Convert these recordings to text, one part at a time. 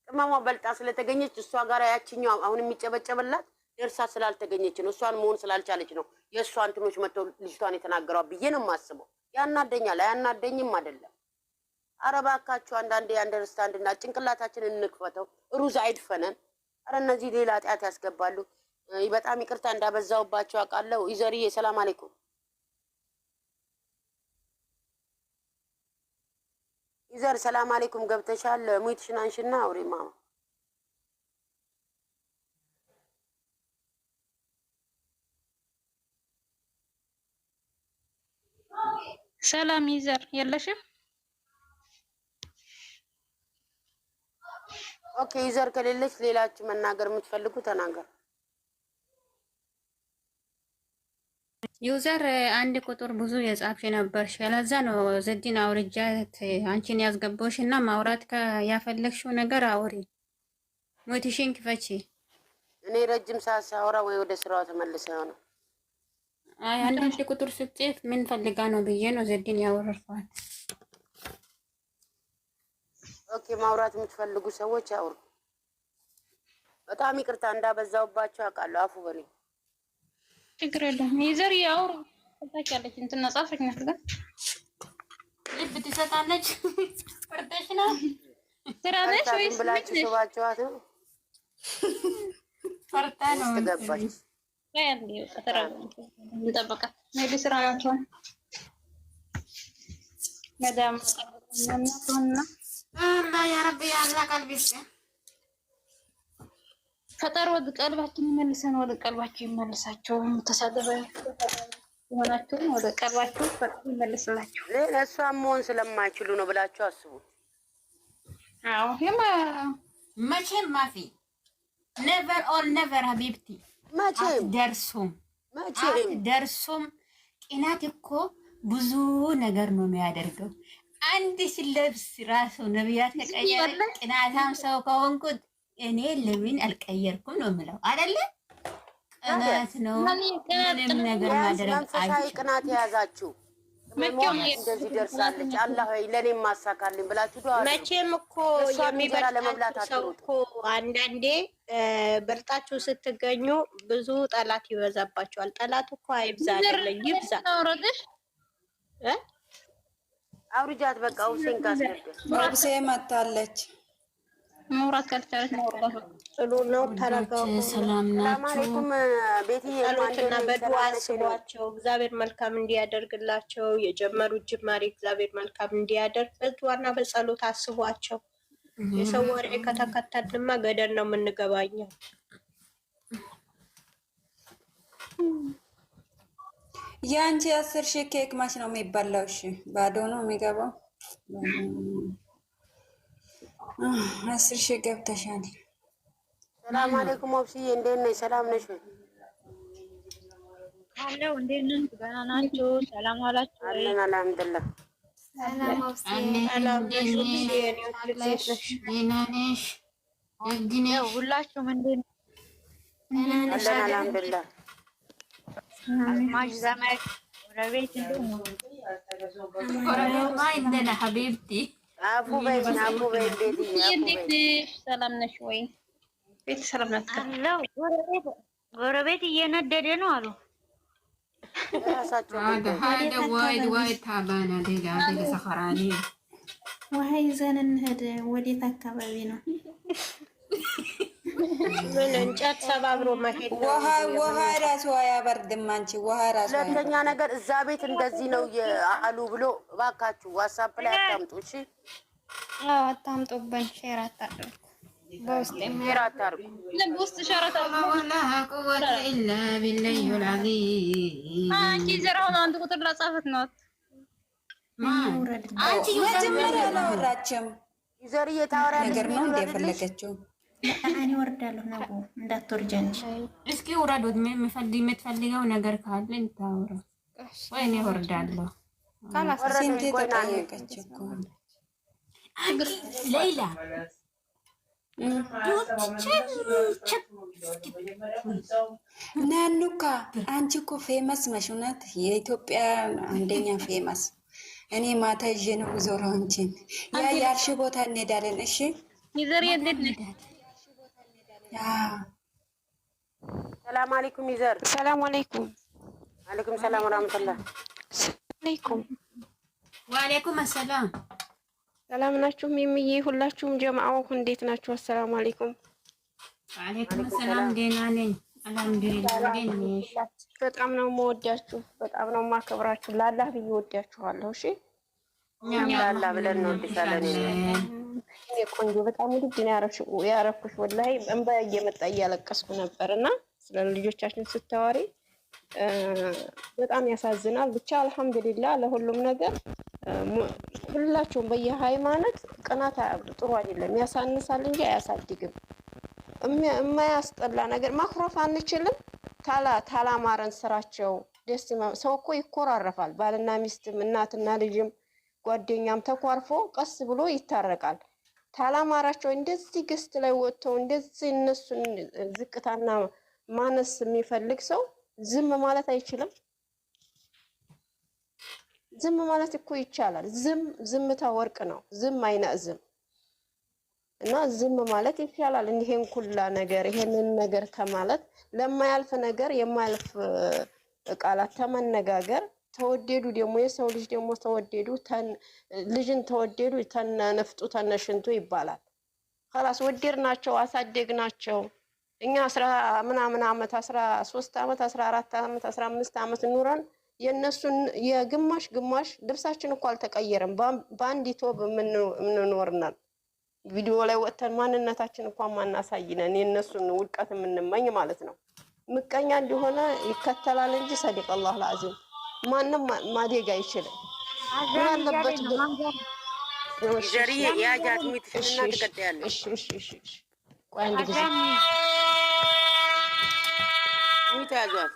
ቅመሟ በልጣ ስለተገኘች እሷ ጋር ያችኛው አሁን የሚጨበጨበላት ደርሳ ስላልተገኘች ነው። እሷን መሆን ስላልቻለች ነው የእሷ እንትኖች መጥተው ልጅቷን የተናገሯት ብዬ ነው የማስበው። ያናደኛል። አያናደኝም አይደለም። ኧረ እባካችሁ አንዳንዴ አንደርስታንድና ጭንቅላታችንን እንክፈተው። ሩዝ አይድፈነን። ኧረ እነዚህ ሌላ ኃጢአት ያስገባሉ። በጣም ይቅርታ እንዳበዛውባቸው አውቃለሁ። ይዘርዬ ሰላም አለይኩም። ይዘር ሰላም አለይኩም ገብተሻል። ሙይትሽን አንሽና አውሪ ማማ። ሰላም ይዘር የለሽም? ኦኬ ይዘር ከሌለች ሌላችሁ መናገር የምትፈልጉ ተናገር። ዩዘር አንድ ቁጥር ብዙ የጻፍሽ ነበርሽ። ለዛ ነው ዘዲን አውርጃት አንቺን ያስገባሽ እና ማውራት ያፈለግሽው ነገር አውሪ። ሞቲሽን ክፈቺ። እኔ ረጅም ሰዓት ሳወራ ወይ ወደ ስራው ተመልሰ ነው። አይ አንድ ቁጥር ስትጽፍ ምን ፈልጋ ነው ብዬ ነው ዘዲን ያወረርኳት። ኦኬ ማውራት የምትፈልጉ ሰዎች አውሩ። በጣም ይቅርታ እንዳበዛውባቸው አውቃለሁ። አፉ በሉኝ። ችግር የለም። ይዘር ያውሩ ታውቂያለሽ። እንትን ጻፈኝ ነገር ልብ ትሰጣለች። ፈርደሽ ነው ትራነሽ ወይስ ብላችሁ ሰባችኋት ነው? ፈርታ ነው ተገባች። ያንዲ ተራው እንጠብቃ ሜቢ ስራ ናቸው መዳም እናቱና አላህ ያ ረቢ አላህ ቀልቢስ ፈጠር ወደ ቀልባችን ይመልሰን፣ ወደ ቀልባችን ይመልሳቸው። ተሳደበ ሆናችሁ ወደ ቀልባችሁ ፈጠር ይመልስላችሁ። ለእሷም መሆን ስለማይችሉ ነው ብላችሁ አስቡ። አዎ የማ መቼም ማፊ ኔቨር ኦር ኔቨር ሀቢብቲ መቼም ደርሱም ቅናት እኮ ብዙ ነገር ነው የሚያደርገው። አንድ ሲለብስ ራሱ ነብያት ተቀየረ። ቅናታም ሰው ከሆንኩት እኔ ለምን አልቀየርኩም ነው የምለው አይደለ? ቅናት ነው ምንም ነገር ማድረግ መንፈሳዊ ቅናት የያዛችሁ እንደዚህ ደርሳለች አላህ ወይ ለኔም ማሳካልኝ ብላችሁ ዱአ። መቼም እኮ የሚበልጣችሁ ሰው እኮ አንዳንዴ በልጣችሁ ስትገኙ ብዙ ጠላት ይበዛባችኋል። ጠላት እኮ አይብዛ አይደለም ይብዛ። አውርጃት በቃ ሁሴን ነብሴ መታለች። መውራት ካልቻለች መውራት ጥሩ ነው። ተረጋጉ። ሰላም አለይኩም ቤትዬ ጸሎትና በዱዓ አስቧቸው። እግዚአብሔር መልካም እንዲያደርግላቸው የጀመሩት ጅማሬ እግዚአብሔር መልካም እንዲያደርግ በዱዓና በጸሎት አስቧቸው። የሰው ወሬ ከተከተልንማ ገደል ነው የምንገባኘው። ያንቺ 10,000 ኬክ ማች ነው የሚባላው? እሺ ባዶ ነው የሚገባው? 10,000 ገብተሻል። ሰላም አለይኩም ወብስዬ እንዴት ነሽ? ሰላም ነሽ ወይ? አለው እንዴት ነሽ? ደህና ናችሁ? ሰላም አላችሁ? አለን አልሐምዱሊላህ። ሰላም ሁላችሁም እንዴት አለን አልሐምዱሊላህ። ማሽ ዘመድ ጎረቤት እንዴት ነው? እንደና ሀቢብቲ አፉ በይ ቤትዬ ሰላም ነሽ ወይ? ቤት ሰላም ናት አለው። ጎረቤት እየነደደ ነው አሉ። ዋይ ታባና ሌላ ሰፈራኒ ውሃ ይዘን እንሂድ። ወዴት አካባቢ ነው? ምን እንጨት ሰባብሮ መሄድ ነው። ውሃ ራሱ አያበርድም። አንቺ ውሃ ራሱ ሁለተኛ ነገር እዛ ቤት እንደዚህ ነው አሉ ብሎ እባካችሁ ዋትስአፕ ላይ አታምጡ። እሺ አዎ አታምጡብን። ሼር አታድርጉ። በውስጥ ሼር አታርጉ። በውስጥ ሸራታ ወላ ቁወተ ኢላ ቢላሂ አልዓዚም። አንቺ ዘራውን አንድ ቁጥር ላጻፈት ነው። አንቺ መጀመሪያ አላወራችም። ይዘርዬ ታወራለች ነገር ነው እንደፈለገችው። እኔ ወርዳለሁ ነው እንዳትወርጃንሽ። እስኪ ውረዱት። የምትፈልገው ነገር ካለ እንታወራ ወይ እኔ ወርዳለሁ። ስንት ተጠየቀች እኮ ሌላ ናኑካ አንቺ እኮ ፌመስ ነሽ። እውነት የኢትዮጵያ አንደኛ ፌመስ። እኔ ማታ ይዤ ነው ዞሮ አንቺን ያ ያልሽ ቦታ እንሄዳለን። እሺ ይዘር እንዴት ነሽ? ሰላም አለይኩም ይዘር። ሰላም አለይኩም። አለይኩም ሰላም ወራህመቱላህ። አለይኩም ወአለይኩም ሰላም። ሰላም ናችሁ? ሚሚዬ ሁላችሁም ጀማዓው እንዴት ናችሁ? አሰላሙ አለይኩም። ወአለይኩም ሰላም። ደህና ነኝ አልሐምዱሊላህ። እንዴት ነሽ? በጣም ነው የምወዳችሁ፣ በጣም ነው የማከብራችሁ። ለአላህ ብዬ ወዳችኋለሁ። እሺ እኛም ለአላህ ብለን እንወድሻለን። እኔ ቆንጆ በጣም ውድ ነው ያረኩሽ። ወላሂ እንባ እየመጣ እያለቀስኩ ነበር እና ስለ ልጆቻችን ስታወሪ በጣም ያሳዝናል። ብቻ አልሐምዱሊላህ ለሁሉም ነገር። ሁላችሁም በየሃይማኖት ቅናት ጥሩ አይደለም፣ ያሳንሳል እንጂ አያሳድግም። የማያስጠላ ነገር ማኩረፍ አንችልም። ታላማረን ስራቸው ደስ ሰው እኮ ይኮራረፋል። ባልና ሚስትም እናትና ልጅም ጓደኛም ተኳርፎ ቀስ ብሎ ይታረቃል። ታላማራቸው እንደዚህ ገስት ላይ ወጥተው እንደዚህ እነሱን ዝቅታና ማነስ የሚፈልግ ሰው ዝም ማለት አይችልም። ዝም ማለት እኮ ይቻላል። ዝምታ ወርቅ ነው። ዝም አይነዝም እና ዝም ማለት ይቻላል። ይሄን ኩላ ነገር ይሄንን ነገር ከማለት ለማያልፍ ነገር የማያልፍ ቃላት ተመነጋገር። ተወደዱ ደግሞ የሰው ልጅ ደግሞ ተወደዱ ልጅን ተወደዱ ተነፍጡ ተነሽንቱ ይባላል። خلاص ወደድናቸው አሳደግናቸው። እኛ 10 ምናምን አመት 13 አመት 14 አመት 15 አመት ኑረን የነሱን የግማሽ ልብሳችን እንኳን አልተቀየረም። ባንዲ ቶብ ምንኖርናል። ቪዲዮ ላይ ወጥተን ማንነታችን እንኳን ማናሳይነን የነሱን ውድቀት የምንመኝ ማለት ነው። ምቀኛ እንደሆነ ይከተላል እንጂ ሰዲቅ አላህ العظيم ማንም ማደግ አይችልም። ያለበት ዘሪዬ ያጃት ምትሽና ተከታያለሽ። እሺ ቆይ አንድ ጊዜ ምታዟት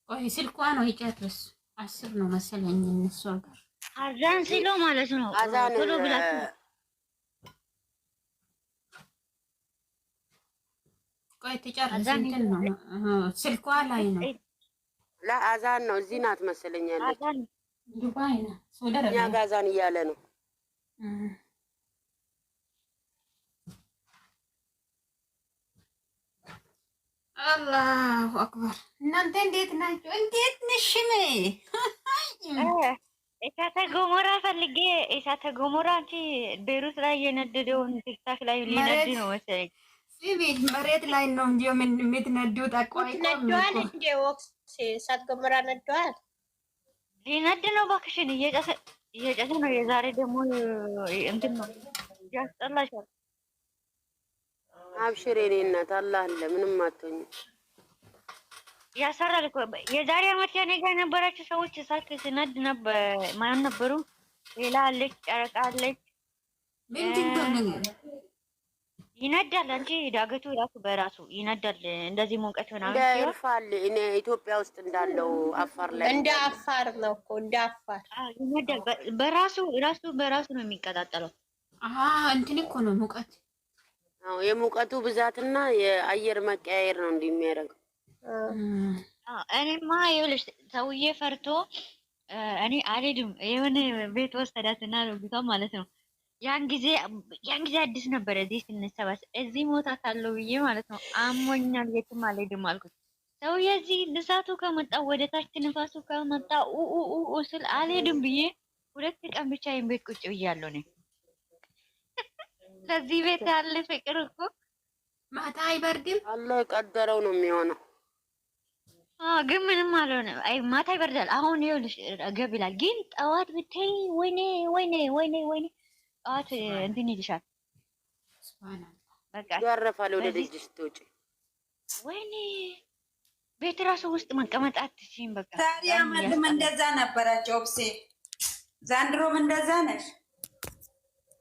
ቆይ ስልኳ ነው ይጨርስ 10 ነው መሰለኝ እነሱ ጋር አዛን ሲሎ ማለት ነው። አዛን ቶሎ ብላችሁ ቆይ ትጨርስ እንትን ነው ስልኳ ላይ ነው። ለአዛን ነው እዚህ ናት መሰለኝ ያለች ዱባይ ነው ሶደረ ያ ጋዛን እያለ ነው። አላሁ አክበር። እናንተ እንዴት ናችሁ? እንዴት ነሽም? እሳተ ገሞራ ፈልጌ እሳተ ገሞራ አንቺ ቤሩት ላይ የነደደውን ቲክታክ ላይ ሊነድ ነው መሰለኝ። ሲቪል መሬት ላይ ነው እንጂ ምን የምትነዱት? አቋይ ነዷል እንደ ወክስ እሳተ ገሞራ ነዷል። ሊነድ ነው እባክሽን፣ እየጨሰ ነው። የዛሬ ደግሞ እንትን ነው ያስጠላሻል። አብሽር የኔ እናት አላህ አለ ምንም አትሆኝ። ያሰራል እኮ የዛሬ አመት ያኔ ጋር የነበራችሁ ሰዎች እሳት ሲነድ ነበር። ማን ነበሩ? ሌላ አለች፣ ጨረቃ አለች። ምንድነው ነገር ይነዳል። አንቺ ዳገቱ ራሱ በራሱ ይነዳል። እንደዚህ ሙቀት ምናምን ይርፋል። እኔ ኢትዮጵያ ውስጥ እንዳለው አፋር ላይ እንደ አፋር ነው እኮ እንደ አፋር ይነዳል። በራሱ ነው የሚቀጣጠለው። እንትን እኮ ነው ሙቀት። አዎ የሙቀቱ ብዛትና የአየር መቀያየር ነው እንደሚያደርገው። እኔማ ይኸውልሽ ሰውዬ ፈርቶ እኔ አልሄድም የሆነ ቤት ወሰዳትና ልጅቷ ማለት ነው። ያን ጊዜ አዲስ ነበረ እዚህ ስንሰባስ እዚህ ሞታት አለው ብዬ ማለት ነው። አሞኛል የትም አልሄድም አልኩት። ሰውዬ እዚህ እሳቱ ከመጣ ወደ ታች ንፋሱ ከመጣ ስል አልሄድም ብዬ 2 ቀን ብቻ ይሄን ቤት ቁጭ ብያለሁ ነኝ። ለዚህ ቤት ያለ ፍቅር እኮ ማታ አይበርድም አለ ቀደረው ነው የሚሆነው። ግን ምንም አልሆነ። አይ ማታ ይበርዳል። አሁን ይኸውልሽ ገብ ይላል። ግን ጠዋት ብታይ ወይኔ ጠዋት እንትን ይልሻል። በቃ ያረፋል ወደ ደጅ ስትወጪ። ወይኔ ቤት ራሱ ውስጥ መቀመጥ አትችይም። በቃ ታዲያ ምንም እንደዛ ነበራቸው። ኦብሴ ዛንድሮም እንደዛ ነሽ።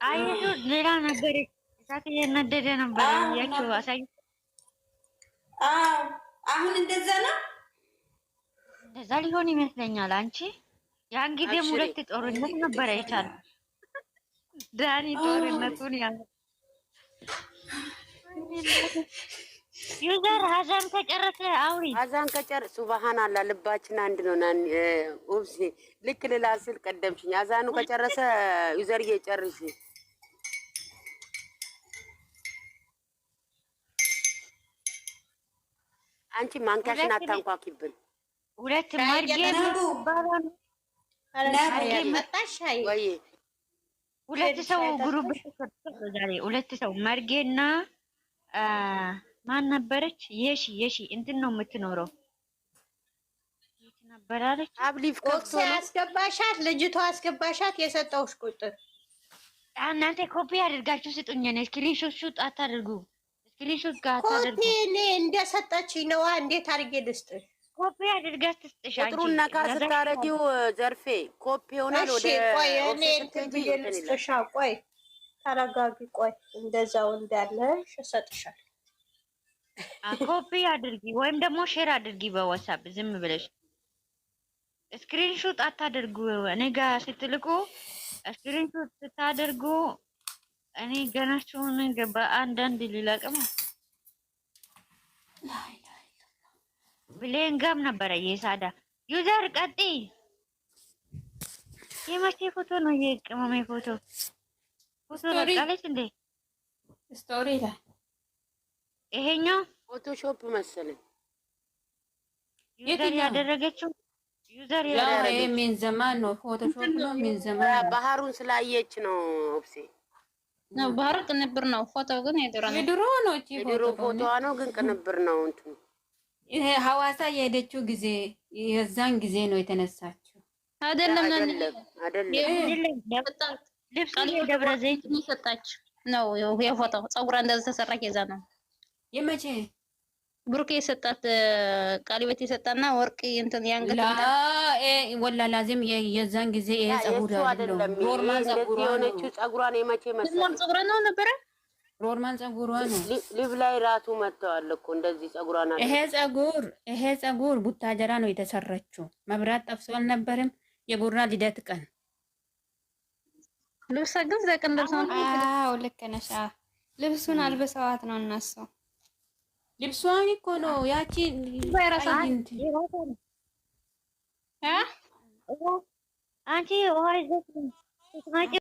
አይሱ ሌላ ነገር እሳት እየነደደ ነበር ያቸው አሳይ። አሁን እንደዛ ነው። እንደዛ ሊሆን ይመስለኛል። አንቺ ያን ጊዜ ሁለት ጦርነት ነበር አይቻል ዳኒ ጦርነቱን ያ ዩዘር አዛን ከጨረሰ አውሪ አዛን ከጨረሰ ሱብሃንአላህ ልባችን አንድ ነው። ናን ኦብሴ ልክ ልላስል ቀደምሽኝ። አዛኑ ከጨረሰ ዩዘር እየጨርሽ አንቺ ማንካሽን አታንኳኪብን። ሁለት መርጌ ወይ ሁለት ሰው ግሩፕ ዛሬ ሁለት ሰው መርጌና ማን ነበረች? የሺ እንትን ነው የምትኖረው ነበራለች። አብሊፍ ከፍቶ አስገባሻት፣ ልጅቷ አስገባሻት። የሰጠውሽ ቁጥር እናንተ ኮፒ አድርጋችሁ ስጡኝ። ነው ስክሪንሾት ሹት አታድርጉ። ስክሪንሾት ጋር አታድርጉ። ኮፒ እኔ እንደሰጠችኝ ነዋ። እንዴት አድርጌ ልስጥሽ? ኮፒ አድርጋት ትስጥሽ። ቁጥሩን ነካ ስታረጊው ዘርፌ ኮፒ ይሆናል። ወደ ቆይ እኔ እንትን ብዬ ልስጥሻ። ቆይ ተረጋጊ። ቆይ እንደዛው እንዳለሽ እሰጥሻለሁ። ኮፒ አድርጊ ወይም ደግሞ ሼር አድርጊ በዋትስአፕ ዝም ብለሽ ስክሪንሾት አታደርጉ። እኔ ጋር ስትልቁ ስክሪንሾት ስታደርጉ እኔ ገናችሁን ገባ አንዳንድ ሊላቀም ብሌን ጋም ነበረ የሳዳ ዩዘር ቀጢ የመቼ ፎቶ ነው? የቅመሜ ፎቶ ለቃለች እንዴ? ስቶሪ ላይ ይሄኛው ፎቶሾፕ መሰለኝ ዩዘር ያደረገችው ዩዘር ያው ምን ዘመን ነው? ፎቶሾፕ ነው ምን ዘመን? ባህሩን ስላየች ነው ኦፕሴ ነው ባህሩ ቅንብር ነው። ፎቶ ግን የድሮ ነው። የድሮ ፎቶዋ ነው ግን ቅንብር ነው። እንትን ይሄ ሐዋሳ የሄደችው ጊዜ የዛን ጊዜ ነው የተነሳችው። አይደለም ልብስ ደብረ ዘይት የሚሰጣች ነው የፎቶ ፀጉሯ እንደዛ ተሰራች። የዛ ነው የመቼ ብሩክ የሰጣት ቃሊበት የሰጣና ወርቅ እንትን ያንገት ወላ ላዚም የዛን ጊዜ ይሄ ፀጉር አይደለም። ኖርማል ፀጉሯ የሆነችው ፀጉሯን የመቼ መሰለኝ ፀጉሯ ነው ነበረ። ኖርማል ፀጉሯ ነው። ሊቭ ላይ ራሱ መጥተዋል እኮ እንደዚህ ፀጉሯን አለ። ይሄ ፀጉር ቡታጀራ ነው የተሰራችው። መብራት ጠፍቶ አልነበረም። የቡራ ልደት ቀን ልብሷ ግን ዘቀን ልብሷን ልክ ነሽ። ልብሱን አልበሰዋት ነው እነሱ ልብሷን እኮ ነው ያቺ አንቺ ውሃ ይዘሽ ስትመጪ